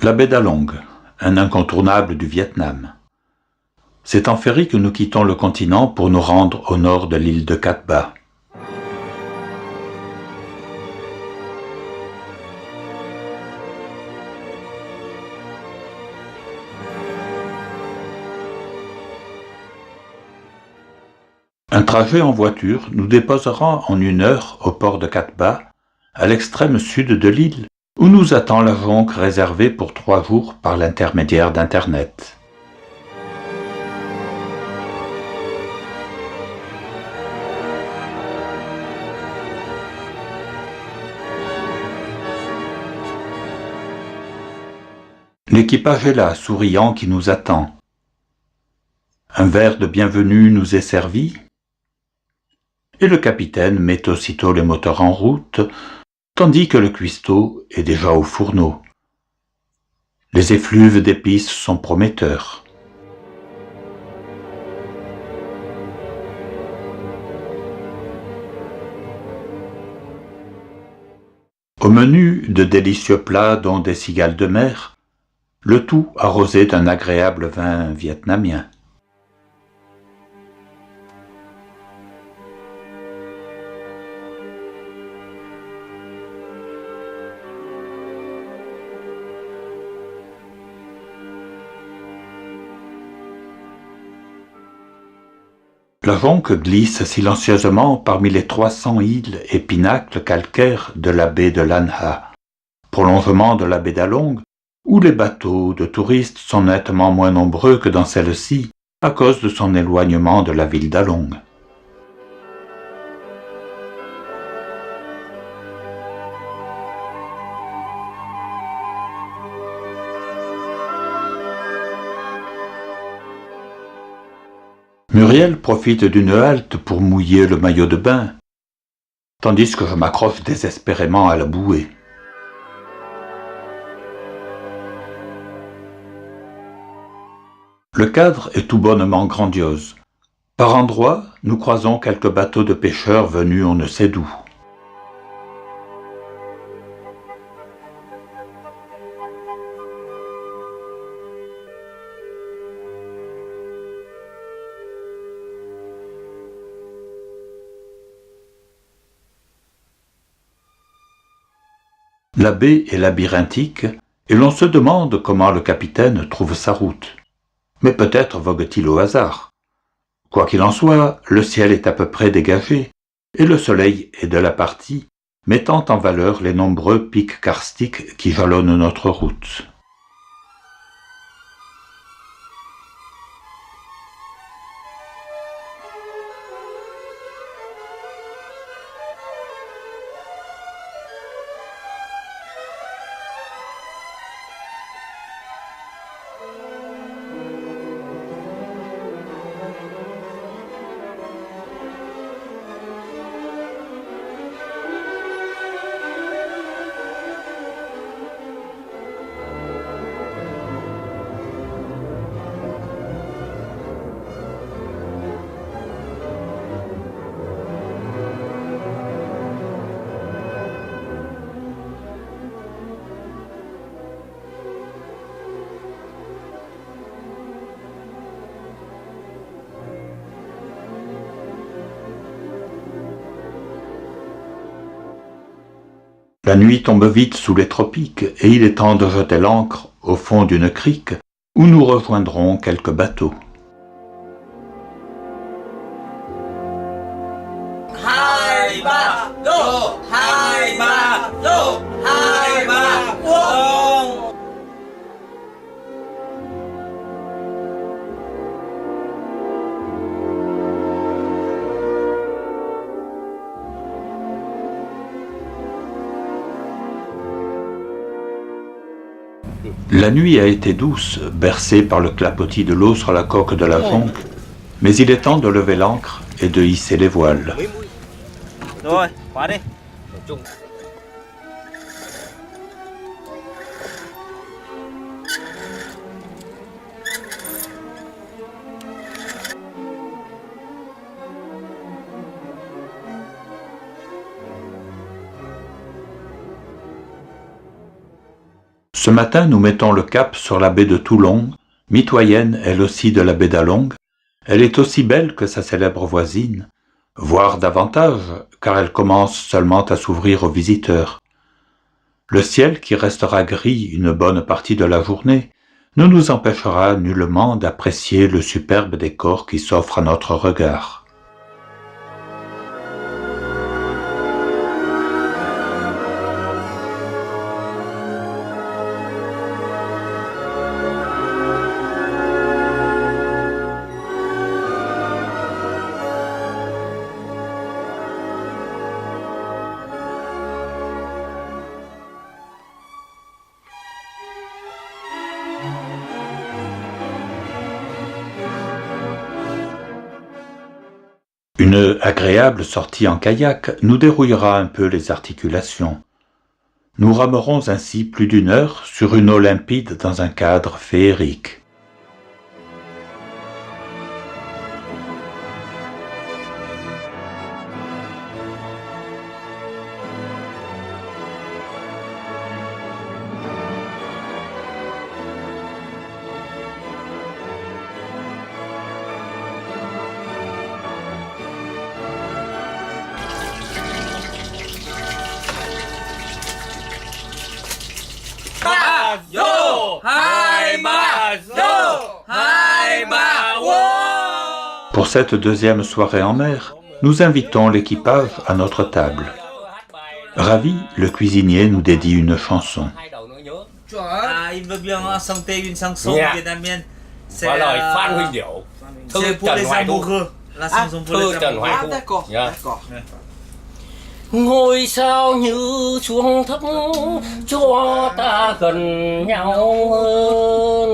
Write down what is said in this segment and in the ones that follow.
La baie d'Along, un incontournable du Vietnam. C'est en ferry que nous quittons le continent pour nous rendre au nord de l'île de Cat Ba. Un trajet en voiture nous déposera en 1 heure au port de Cat Ba, à l'extrême sud de l'île, où nous attend la jonque réservée pour 3 jours par l'intermédiaire d'Internet. L'équipage est là, souriant, qui nous attend. Un verre de bienvenue nous est servi, et le capitaine met aussitôt les moteurs en route, tandis que le cuistot est déjà au fourneau. Les effluves d'épices sont prometteurs. Au menu, de délicieux plats dont des cigales de mer, le tout arrosé d'un agréable vin vietnamien. La jonque glisse silencieusement parmi les 300 îles et pinacles calcaires de la baie de Lan Ha, prolongement de la baie d'Along, où les bateaux de touristes sont nettement moins nombreux que dans celle-ci à cause de son éloignement de la ville d'Along. Muriel profite d'une halte pour mouiller le maillot de bain, tandis que je m'accroche désespérément à la bouée. Le cadre est tout bonnement grandiose. Par endroits, nous croisons quelques bateaux de pêcheurs venus on ne sait d'où. La baie est labyrinthique et l'on se demande comment le capitaine trouve sa route. Mais peut-être vogue-t-il au hasard. Quoi qu'il en soit, le ciel est à peu près dégagé et le soleil est de la partie, mettant en valeur les nombreux pics karstiques qui jalonnent notre route. La nuit tombe vite sous les tropiques et il est temps de jeter l'ancre au fond d'une crique où nous rejoindrons quelques bateaux. Hai ba do, hai ba do, hai ba do. La nuit a été douce, bercée par le clapotis de l'eau sur la coque de la jonque, mais il est temps de lever l'ancre et de hisser les voiles. Rồi, khóa đi. Ce matin, nous mettons le cap sur la baie de Toulon, mitoyenne elle aussi de la baie d'Along. Elle est aussi belle que sa célèbre voisine, voire davantage, car elle commence seulement à s'ouvrir aux visiteurs. Le ciel, qui restera gris une bonne partie de la journée, ne nous empêchera nullement d'apprécier le superbe décor qui s'offre à notre regard. Une agréable sortie en kayak nous dérouillera un peu les articulations. Nous ramerons ainsi plus d'1 heure sur une eau limpide dans un cadre féerique. Pour cette deuxième soirée en mer, nous invitons l'équipage à notre table. Ravi, le cuisinier nous dédie une chanson. Il veut bien chanter une chanson vietnamienne. C'est Phan Huy Diệu. pour les amoureux. La chanson pour les amoureux. Ah, d'accord, d'accord. Ngôi sao như xuống thấp cho ta gần nhau hơn.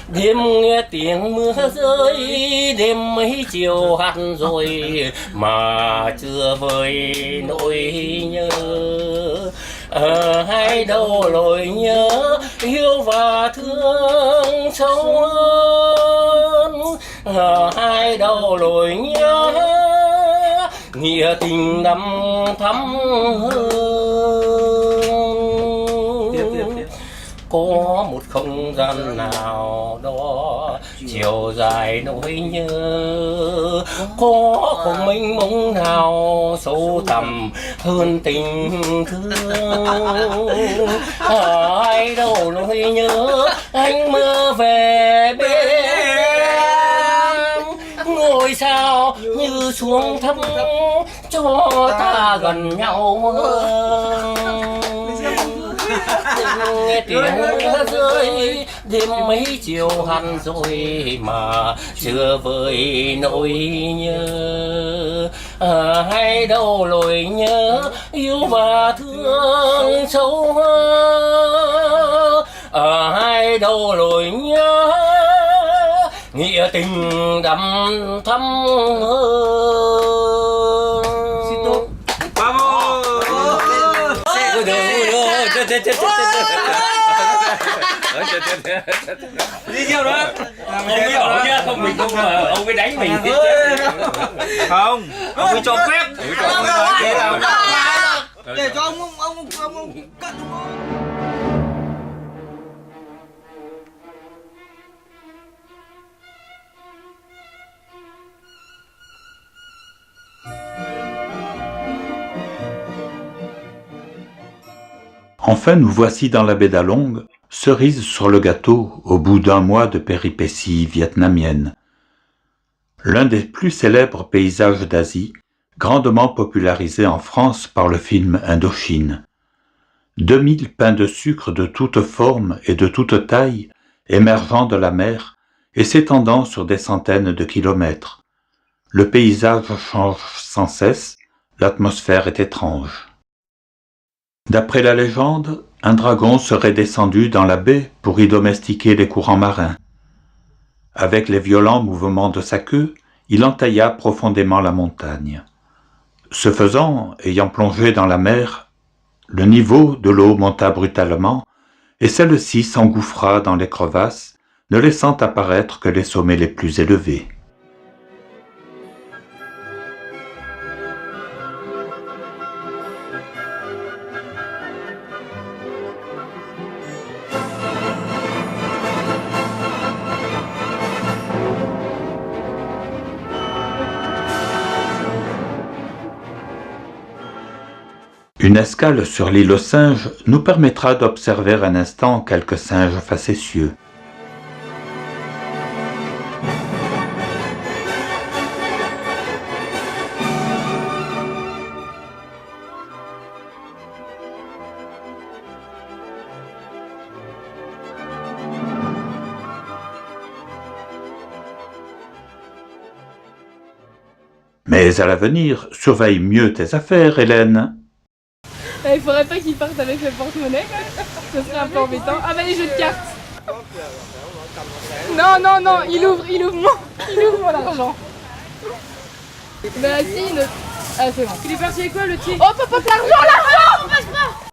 Đêm nghe tiếng mưa rơi, đêm mấy chiều hạt rồi mà chưa vơi nỗi nhớ. Ở hai đầu lối nhớ yêu và thương sâu hơn. Ở hai đầu lối nhớ nghĩa tình đắm thắm hơn. Có một không gian nào đó chiều dài nỗi nhớ, có không mênh mông nào sâu thẳm hơn tình thương. Ai đâu nỗi nhớ anh mơ về bên, ngôi sao như xuống thấp cho ta gần nhau hơn. Nghe tiếng mưa rơi đêm mấy chiều hằn rồi mà chưa vơi nỗi nhớ. Hay đâu lối nhớ yêu và thương sâu hơn. Hay đâu lối nhớ nghĩa tình đắm thắm hơn. Đi theo đó. Ông mới hỏi nhá, không mình không mà ông mới đánh mình. Không, ông mới cho phép. Để cho ông cất đúng không? Enfin, nous voici dans la baie d'Along, cerise sur le gâteau au bout d'1 mois de péripéties vietnamiennes. L'un des plus célèbres paysages d'Asie, grandement popularisé en France par le film Indochine. 2000 pains de sucre de toutes formes et de toutes tailles émergeant de la mer et s'étendant sur des centaines de kilomètres. Le paysage change sans cesse, l'atmosphère est étrange. D'après la légende, un dragon serait descendu dans la baie pour y domestiquer les courants marins. Avec les violents mouvements de sa queue, il entailla profondément la montagne. Ce faisant, ayant plongé dans la mer, le niveau de l'eau monta brutalement et celle-ci s'engouffra dans les crevasses, ne laissant apparaître que les sommets les plus élevés. Une escale sur l'île aux singes nous permettra d'observer un instant quelques singes facétieux. Mais à l'avenir, surveille mieux tes affaires, Hélène. Il faudrait pas qu'il parte avec le porte-monnaie, ce serait un peu embêtant. Ah bah les jeux de cartes. Non, non, non, il ouvre mon argent. Bah si, ah c'est bon. Il est parti avec quoi le tiers? Oh papa, l'argent, on passe pas.